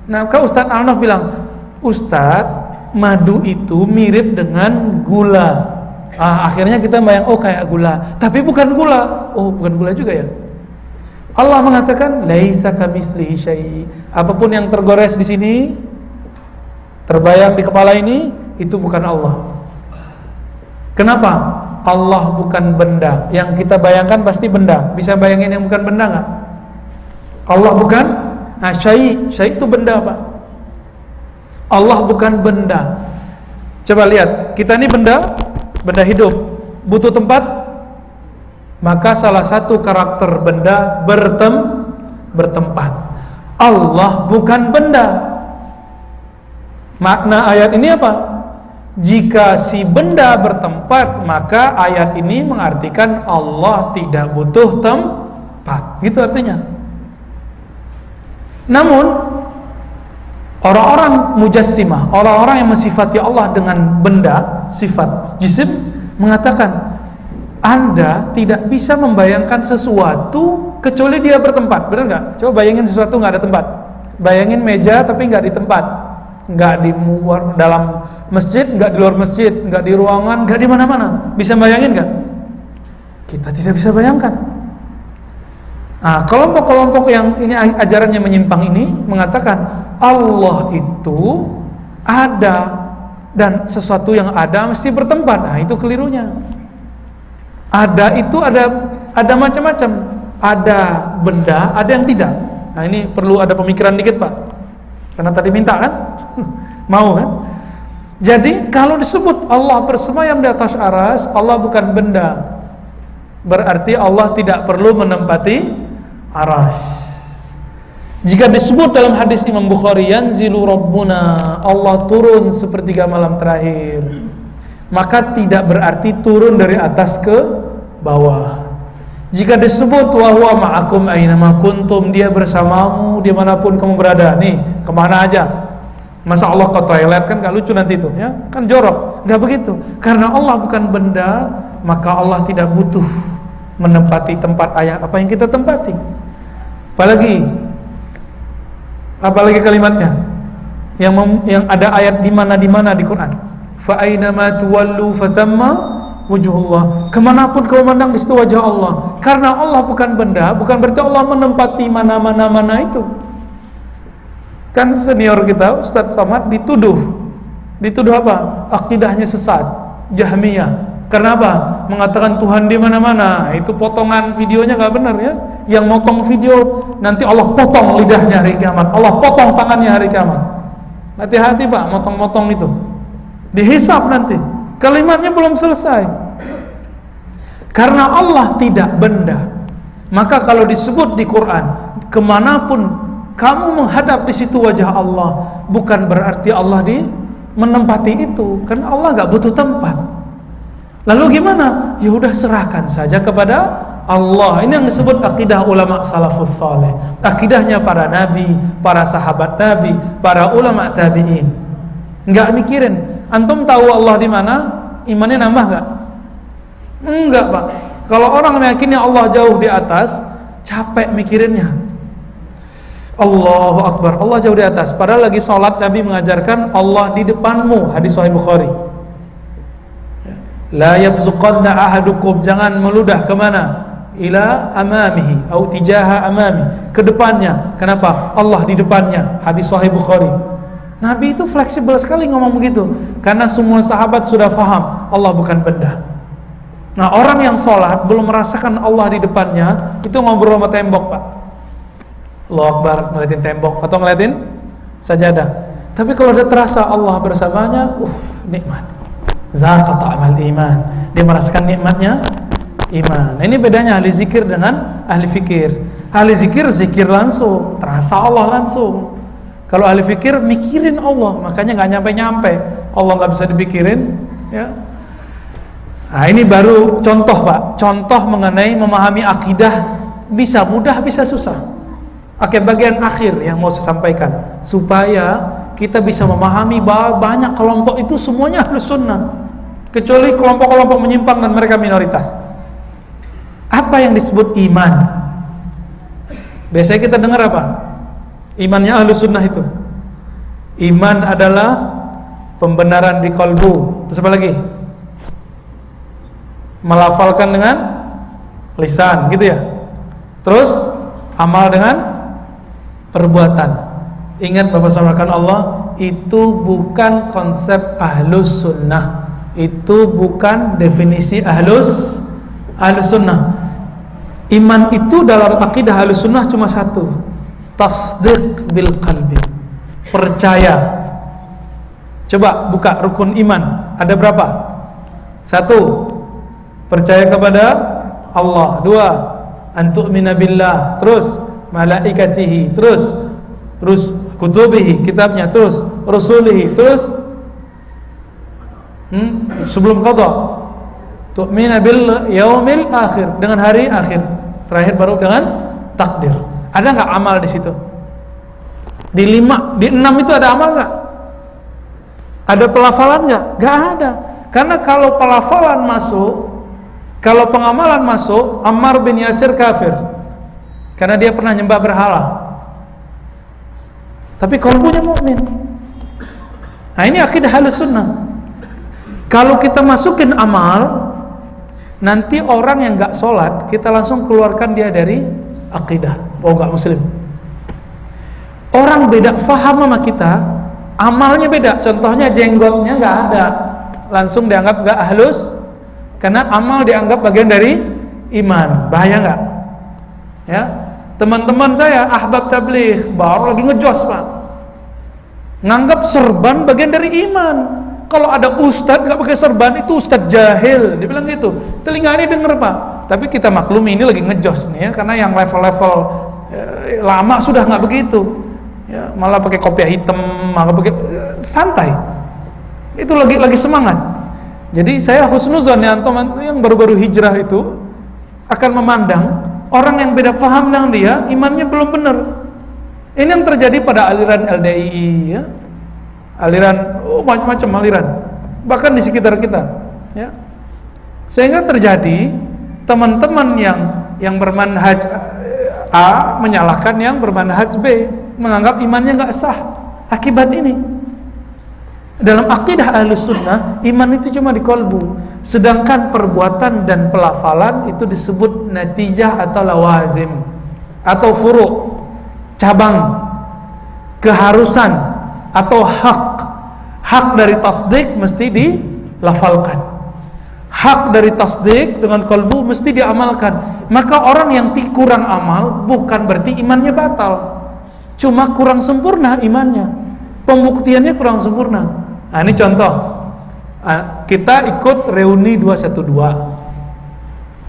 nah kalau Ustadz Alnaf bilang, Ustadz, madu itu mirip dengan gula. Akhirnya kita bayang, oh kayak gula, tapi bukan gula. Oh bukan gula juga ya. Allah mengatakan, laisa kamitslihi syai'. Apapun yang tergores di sini, terbayang di kepala ini, itu bukan Allah. Kenapa? Allah bukan benda. Yang kita bayangkan pasti benda. Bisa bayangin yang bukan benda nggak? Allah bukan. Nah, syai' itu benda, Pak. Allah bukan benda. Coba lihat, kita ini benda hidup, butuh tempat. Maka salah satu karakter benda bertempat. Allah bukan benda. Makna ayat ini apa? Jika si benda bertempat, maka ayat ini mengartikan Allah tidak butuh tempat. Gitu artinya. Namun orang-orang mujassimah, orang-orang yang mensifati Allah dengan benda, sifat jisim, mengatakan Anda tidak bisa membayangkan sesuatu kecuali dia bertempat. Benar nggak? Coba bayangin sesuatu nggak ada tempat. Bayangin meja tapi nggak di tempat, nggak di dalam masjid, nggak di luar masjid, nggak di ruangan, nggak di mana-mana. Bisa bayangin nggak? Kita tidak bisa bayangkan. Nah, kelompok-kelompok yang ini ajarannya menyimpang ini mengatakan Allah itu ada dan sesuatu yang ada mesti bertempat. Nah, itu kelirunya. Ada itu ada macam-macam. Ada benda, ada yang tidak. Nah, ini perlu ada pemikiran dikit, Pak. Karena tadi minta kan? Mau kan? Jadi kalau disebut Allah bersemayam di atas aras, Allah bukan benda. Berarti Allah tidak perlu menempati aras. Jika disebut dalam hadis Imam Bukhari, yanzilu rabbuna, Allah turun sepertiga malam terakhir, maka tidak berarti turun dari atas ke bawah. Jika disebut wa huwa ma'akum ainama kuntum, dia bersamamu dimanapun kamu berada. Nih, kemana aja. Masa Allah ke toilet, kan gak lucu nanti itu ya, kan jorok. Gak begitu. Karena Allah bukan benda, maka Allah tidak butuh menempati tempat apa yang kita tempati. Apalagi kalimatnya yang ada ayat di mana di Quran. Fa aina ma tuwallu fathamma wajhullah. Kemanapun kau mandang di situ wajah Allah. Karena Allah bukan benda, bukan berarti Allah menempati mana itu. Kan senior kita Ustadz Samad dituduh apa? Akidahnya sesat, Jahmiyah. Kenapa? Mengatakan Tuhan di mana-mana. Itu potongan videonya nggak benar ya. Yang motong video nanti Allah potong lidahnya hari kiamat, Allah potong tangannya hari kiamat. Hati-hati Pak, motong-motong itu. Dihisab nanti. Kalimatnya belum selesai. Karena Allah tidak benda, maka kalau disebut di Quran, kemanapun kamu menghadap di situ wajah Allah, bukan berarti Allah menempati itu. Karena Allah nggak butuh tempat. Lalu gimana? Ya udah serahkan saja kepada Allah. Ini yang disebut akidah ulama salafus saleh. Akidahnya para nabi, para sahabat nabi, para ulama tabi'in. Enggak mikirin, antum tahu Allah di mana, imannya nambah enggak? Enggak, Pak. Kalau orang meyakini Allah jauh di atas, capek mikirinnya. Allahu Akbar, Allah jauh di atas. Padahal lagi sholat Nabi mengajarkan Allah di depanmu, hadis Sahih Bukhari. La yabzuqanna ahadukum, jangan meludah kemana? Ila amamihi atau tijaha amami, ke depannya. Kenapa? Allah di depannya, hadis Sahih Bukhari. Nabi itu fleksibel sekali ngomong begitu, karena semua sahabat sudah paham Allah bukan benda. Nah, orang yang sholat belum merasakan Allah di depannya, itu ngobrol sama tembok, Pak. Allahu Akbar, ngeliatin tembok atau ngeliatin sajadah. Tapi kalau dia terasa Allah bersamanya, nikmat. Zaqa ta'amal iman, dia merasakan nikmatnya iman. Nah, ini bedanya ahli zikir dengan ahli fikir. Ahli zikir zikir langsung, terasa Allah langsung. Kalau ahli fikir mikirin Allah, makanya nggak nyampe-nyampe. Allah nggak bisa dipikirin, ya. Nah, ini baru contoh, Pak. Contoh mengenai memahami akidah, bisa mudah, bisa susah. Oke, bagian akhir yang mau saya sampaikan, supaya kita bisa memahami bahwa banyak kelompok itu semuanya ahlus sunnah, kecuali kelompok-kelompok menyimpang dan mereka minoritas. Apa yang disebut iman? Biasanya kita dengar apa? Imannya ahlus sunnah itu, iman adalah pembenaran di kalbu. Terus apa lagi? Melafalkan dengan lisan, gitu ya. Terus amal dengan perbuatan. Ingat Bapak sampaikan, Allah itu bukan konsep ahlus sunnah, itu bukan definisi ahlus sunnah. Iman itu dalam akidah ahlus sunnah cuma satu, tasdiq bil qalbi, percaya. Coba buka rukun iman, ada berapa? 1, percaya kepada Allah. 2, antu'mina billah. Terus malaikatihi, terus kutubihi, kitabnya, terus rasulihi, terus sebelum qada tu'mina bil yaumil akhir, dengan hari akhir, terakhir baru dengan takdir. Ada nggak amal di situ? Di 6 itu ada amal nggak? Ada pelafalan nggak? Nggak ada. Karena kalau pelafalan masuk, kalau pengamalan masuk, Ammar bin Yasir kafir karena dia pernah nyembah berhala, tapi kalbunya mukmin. Nah, ini akidah ahlus sunnah. Kalau kita masukin amal, nanti orang yang nggak sholat kita langsung keluarkan dia dari akidah, nggak muslim. Orang beda faham sama kita, amalnya beda. Contohnya jenggotnya nggak ada, langsung dianggap nggak ahlus, karena amal dianggap bagian dari iman. Bahaya nggak? Ya, teman-teman saya ahbab tabligh baru lagi ngejos, Pak, nganggap serban bagian dari iman. Kalau ada ustadz nggak pakai serban, itu ustadz jahil, dia bilang gitu. Telinga ini denger, Pak. Tapi kita maklumi ini lagi ngejos nih ya, karena yang level-level lama sudah nggak begitu ya, malah pakai kopiah hitam, malah pakai santai. Itu lagi semangat. Jadi saya husnuzon yang baru-baru hijrah itu akan memandang orang yang beda paham dengan dia, imannya belum benar. Ini yang terjadi pada aliran LDII ya. Aliran macam-macam aliran, bahkan di sekitar kita ya. Sehingga terjadi teman-teman yang bermanhaj A menyalahkan yang bermanhaj B, menganggap imannya nggak sah akibat ini. Dalam akidah ahlus sunnah, iman itu cuma di kolbu, sedangkan perbuatan dan pelafalan itu disebut natijah atau lawazim atau furu', cabang, keharusan atau hak dari tasdik mesti dilafalkan, hak dari tasdik dengan kolbu mesti diamalkan. Maka orang yang kurang amal bukan berarti imannya batal, cuma kurang sempurna imannya, pembuktiannya kurang sempurna. Nah, ini contoh, kita ikut reuni 212,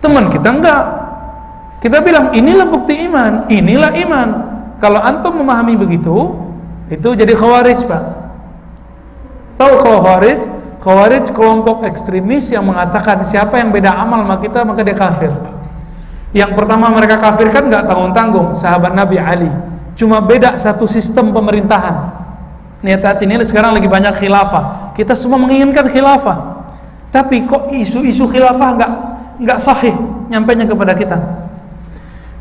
teman kita enggak, kita bilang inilah bukti iman, inilah iman. Kalau antum memahami begitu, itu jadi khawarij, Pak. Tahu khawarij? Khawarij kelompok ekstremis yang mengatakan siapa yang beda amal sama kita maka dia kafir. Yang pertama mereka kafirkan nggak tanggung-tanggung sahabat Nabi Ali, cuma beda satu sistem pemerintahan. Niat ini sekarang lagi banyak khilafah, kita semua menginginkan khilafah, tapi kok isu-isu khilafah nggak sahih nyampainya kepada kita.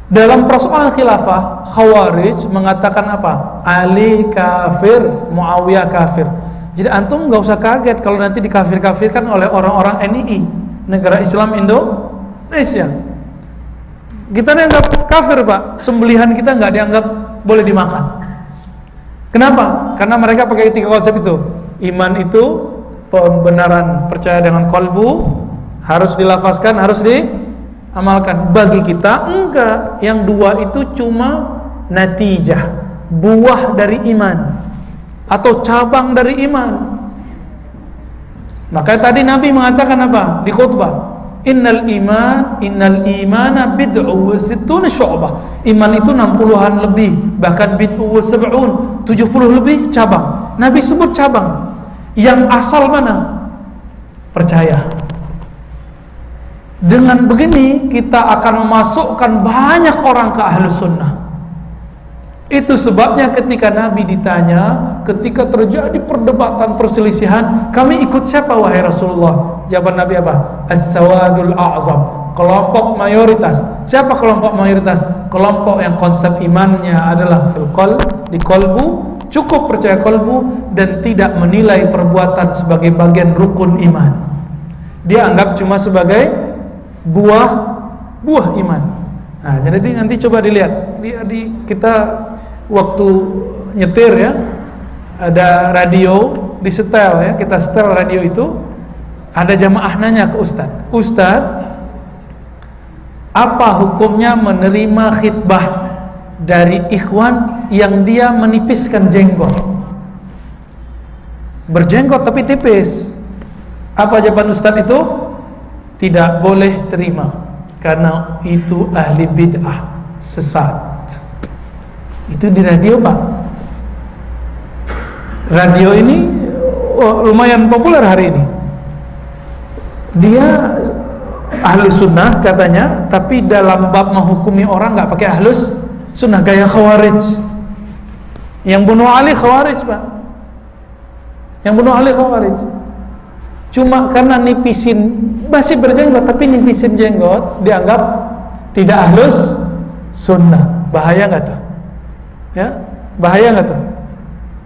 Dalam persoalan khilafah, Khawarij mengatakan apa? Ali kafir, Muawiyah kafir. Jadi antum nggak usah kaget kalau nanti dikafir-kafirkan oleh orang-orang NII, Negara Islam Indonesia. Kita dianggap kafir, Pak. Sembelihan kita nggak dianggap boleh dimakan. Kenapa? Karena mereka pakai 3 konsep itu. Iman itu pembenaran, percaya dengan kolbu, harus dilafazkan, harus diamalkan. Bagi kita enggak. Yang 2 itu cuma natijah, buah dari iman atau cabang dari iman. Maka tadi Nabi mengatakan apa di khutbah? Innal imana bid'u wa sittuna syu'bah. Iman itu 60-an lebih, bahkan bid'u wa sab'un, 70 lebih cabang. Nabi sebut cabang. Yang asal mana? Percaya. Dengan begini kita akan memasukkan banyak orang ke Ahlus Sunnah. Itu sebabnya ketika Nabi ditanya, ketika terjadi perdebatan, perselisihan, kami ikut siapa wahai Rasulullah? Jawaban Nabi apa? As-sawadul a'zam, kelompok mayoritas. Siapa kelompok mayoritas? Kelompok yang konsep imannya adalah fil qalb, di kolbu, cukup percaya kolbu, dan tidak menilai perbuatan sebagai bagian rukun iman. Dia anggap cuma sebagai buah iman. Nah, jadi nanti coba dilihat kita waktu nyetir ya, ada radio disetel ya, kita setel radio itu, ada jamaah nanya ke Ustadz, apa hukumnya menerima khitbah dari ikhwan yang dia menipiskan jenggot, berjenggot tapi tipis? Apa jawaban Ustadz itu? Tidak boleh terima, karena itu ahli bid'ah, sesat. Itu di radio, Pak. Radio ini lumayan populer hari ini. Dia ahli sunnah katanya, tapi dalam bab menghukumi orang nggak pakai ahlus sunnah, gaya Khawarij. Yang bunuh Ali Khawarij, Pak. Yang bunuh Ali Khawarij. Cuma karena nipisin, masih berjenggot tapi nipisin jenggot, dianggap tidak ahlus sunnah. Bahaya nggak tuh? Ya, bahaya nggak tuh?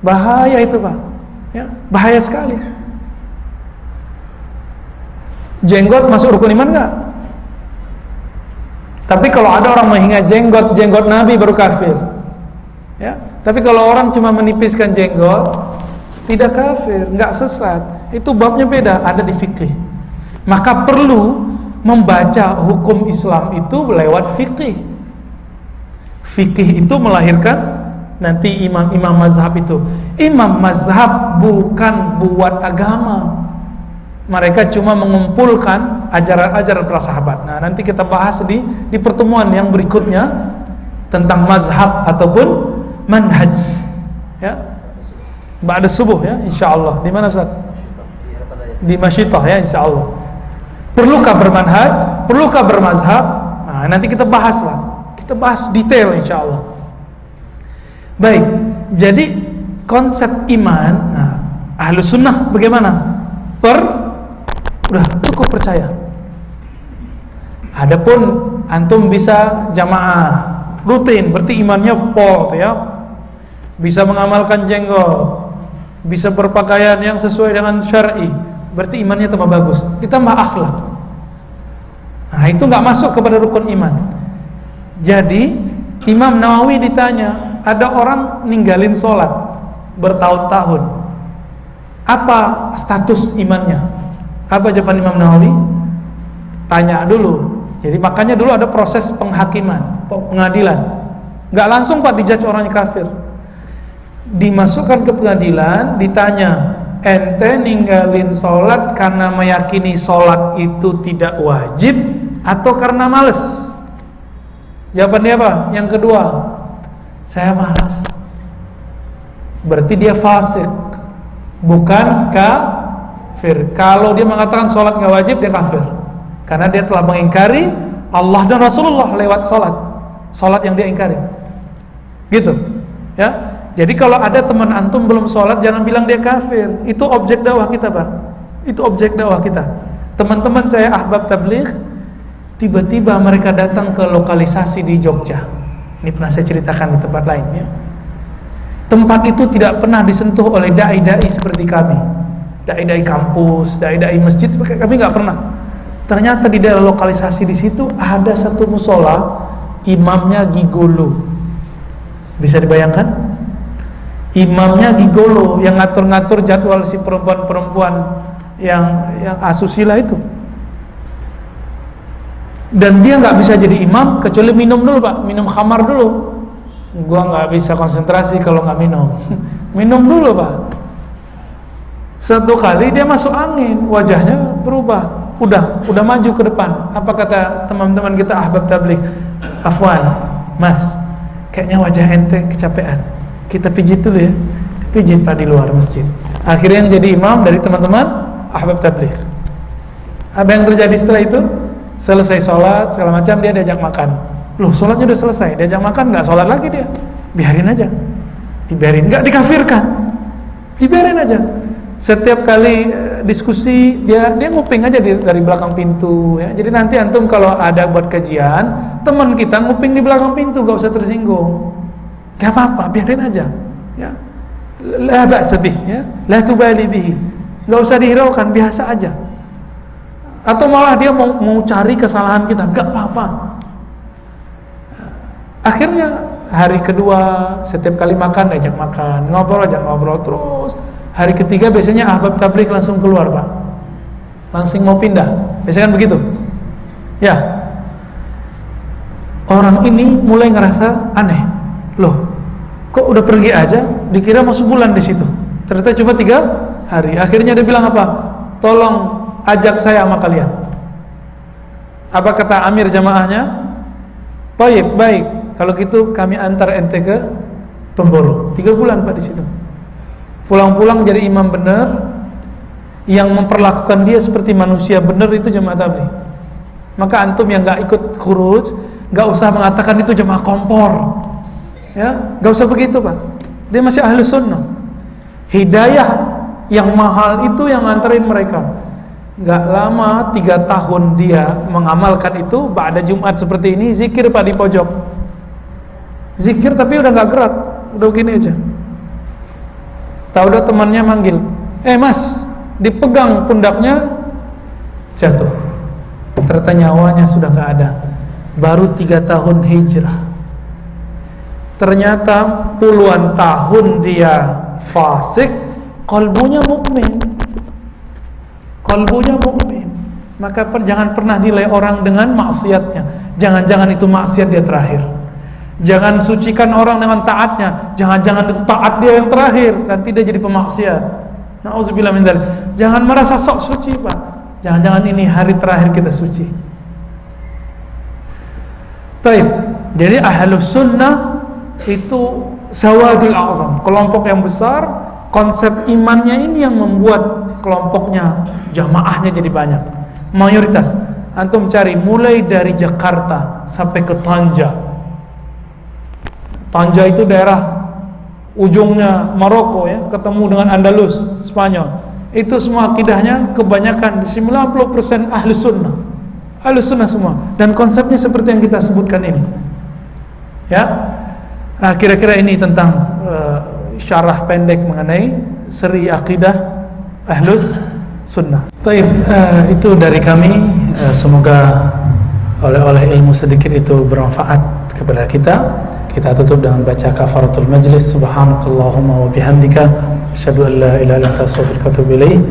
Bahaya itu, Pak. Ya, bahaya sekali. Jenggot masuk rukun iman nggak? Tapi kalau ada orang menghina jenggot Nabi baru kafir. Ya, tapi kalau orang cuma menipiskan jenggot, tidak kafir, nggak sesat. Itu babnya beda, ada di fikih. Maka perlu membaca hukum Islam itu lewat fikih. Fikih itu melahirkan nanti imam-imam mazhab itu. Imam mazhab bukan buat agama. Mereka cuma mengumpulkan ajaran-ajaran para sahabat. Nah, nanti kita bahas di pertemuan yang berikutnya tentang mazhab ataupun manhaj. Ya. Ba'da subuh ya, insyaallah. Di mana Ustaz? Di Masyitah ya, insyaallah. Perlukah bermanhaj? Perlukah bermazhab? Nah, nanti kita bahas lah. Kita bahas detail insyaallah. Baik, jadi konsep iman, nah, Ahlus Sunnah bagaimana? Udah cukup percaya. Adapun antum bisa jamaah rutin, berarti imannya full ya. Bisa mengamalkan jenggot, bisa berpakaian yang sesuai dengan syar'i, berarti imannya tambah bagus. Ditambah akhlak. Nah, itu nggak masuk kepada rukun iman. Jadi Imam Nawawi ditanya, ada orang ninggalin sholat bertahun-tahun, apa status imannya? Apa jawaban Imam Nawawi? Tanya dulu. Jadi makanya dulu ada proses penghakiman, pengadilan. Nggak langsung Pak dijudge orangnya kafir. Dimasukkan ke pengadilan, ditanya, ente ninggalin sholat karena meyakini sholat itu tidak wajib atau karena males? Jawaban dia apa? Yang kedua, saya malas. Berarti dia fasik, bukan kafir. Kalau dia mengatakan sholat nggak wajib, dia kafir, karena dia telah mengingkari Allah dan Rasulullah lewat sholat yang dia ingkari. Gitu, ya. Jadi kalau ada teman antum belum sholat, jangan bilang dia kafir. Itu objek dakwah kita, Pak. Itu objek dakwah kita. Teman-teman saya ahbab tabligh Tiba-tiba mereka datang ke lokalisasi di Jogja. Ini pernah saya ceritakan di tempat lain ya. Tempat itu tidak pernah disentuh oleh dai-dai seperti kami. Dai-dai kampus, dai-dai masjid, kami nggak pernah. Ternyata di daerah lokalisasi di situ ada satu musola, imamnya gigolo. Bisa dibayangkan? Imamnya gigolo yang ngatur-ngatur jadwal si perempuan-perempuan yang asusila itu. Dan dia nggak bisa jadi imam kecuali minum dulu Pak, minum khamar dulu. Gua nggak bisa konsentrasi kalau nggak minum. Minum dulu Pak. Satu kali dia masuk angin, wajahnya berubah. Udah maju ke depan. Apa kata teman-teman kita ahbab tabligh? Afwan, Mas, kayaknya wajah ente kecapean. Kita pijit dulu ya. Pijit Pak di luar masjid. Akhirnya yang jadi imam dari teman-teman ahbab tabligh. Apa yang terjadi setelah itu? Selesai sholat segala macam, dia diajak makan. Loh, sholatnya udah selesai, diajak makan nggak sholat lagi dia, biarin aja, dibiarin, nggak dikafirkan, dibiarin aja. Setiap kali diskusi dia nguping aja dari belakang pintu ya. Jadi nanti antum kalau ada buat kajian, teman kita nguping di belakang pintu, nggak usah tersinggung, nggak apa-apa, biarin aja ya. La ba'sa bih ya, la tubali bihi, nggak usah dihiraukan, biasa aja. Atau malah dia mau cari kesalahan kita, nggak apa-apa. Akhirnya hari kedua setiap kali makan ajak makan, ngobrol ajak ngobrol terus. Hari ketiga biasanya ahbab tabligh langsung keluar Pak, langsung mau pindah. Biasanya kan begitu. Ya. Orang ini mulai ngerasa aneh. Loh, kok udah pergi aja? Dikira mau sebulan di situ. Ternyata cuma 3 hari. Akhirnya dia bilang apa? Tolong ajak saya sama kalian. Apa kata amir jamaahnya? Baik, baik. Kalau gitu kami antar ente ke Temboro. 3 bulan Pak di situ. Pulang-pulang jadi imam benar, yang memperlakukan dia seperti manusia benar itu jamaah tabligh. Maka antum yang nggak ikut khuruj, nggak usah mengatakan itu jamaah kompor. Ya, nggak usah begitu Pak. Dia masih ahli sunnah. Hidayah yang mahal itu yang nganterin mereka. Nggak lama 3 tahun dia mengamalkan itu. Ba'da Jumat seperti ini zikir Pak di pojok, zikir tapi udah nggak gerak, udah begini aja. Tahu-tahu temannya manggil, Mas, dipegang pundaknya, jatuh. Ternyata nyawanya sudah nggak ada. Baru 3 tahun hijrah. Ternyata puluhan tahun dia fasik, qalbunya mukmin. Qalbunya mukmin. Maka jangan pernah nilai orang dengan maksiatnya. Jangan-jangan itu maksiat dia terakhir. Jangan sucikan orang dengan taatnya. Jangan-jangan itu taat dia yang terakhir, nanti dia jadi pemaksiat. Nauzubillah min dzalik. Jangan merasa sok suci Pak. Jangan-jangan ini hari terakhir kita suci. Taib. Jadi ahlus sunnah itu sawadul a'zam, kelompok yang besar. Konsep imannya ini yang membuat kelompoknya, jamaahnya jadi banyak. Mayoritas antum cari mulai dari Jakarta sampai ke Tanja. Tanja itu daerah ujungnya Maroko ya, ketemu dengan Andalus, Spanyol. Itu semua akidahnya kebanyakan 90% ahli sunnah. Ahli sunnah semua. Dan konsepnya seperti yang kita sebutkan ini. Ya. Nah, kira-kira ini tentang syarah pendek mengenai seri akidah ahlus sunnah. Taib, itu dari kami. Semoga oleh ilmu sedikit itu bermanfaat kepada kita. Kita tutup dengan baca kafaratul majlis. Subhanakallahumma wa bihamdika asyhadu an la ilaha illa anta astaghfiruka wa atubu ilaik.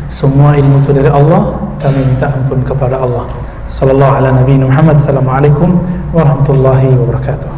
Semua ilmu itu dari Allah, kami minta ampun kepada Allah. Sallallahu ala nabiyina Muhammad. Assalamualaikum warahmatullahi wabarakatuh.